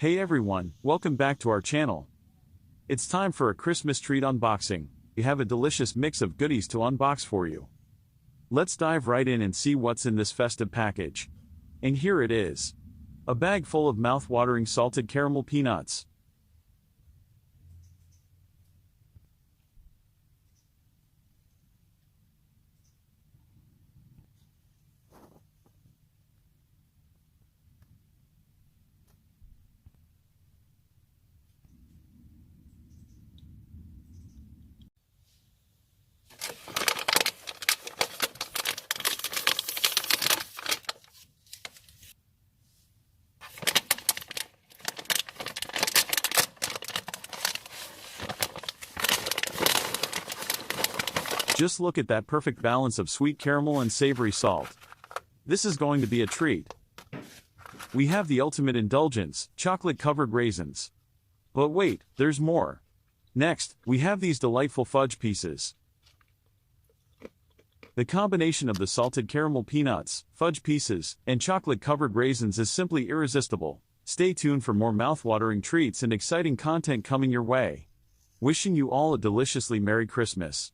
Hey everyone, welcome back to our channel. It's time for a Christmas treat unboxing. We have a delicious mix of goodies to unbox for you. Let's dive right in and see what's in this festive package. And here it is. A bag full of mouth-watering salted caramel peanuts. Just look at that perfect balance of sweet caramel and savory salt. This is going to be a treat. We have the ultimate indulgence, chocolate-covered raisins. But wait, there's more. Next, we have these delightful fudge pieces. The combination of the salted caramel peanuts, fudge pieces, and chocolate-covered raisins is simply irresistible. Stay tuned for more mouth-watering treats and exciting content coming your way. Wishing you all a deliciously Merry Christmas.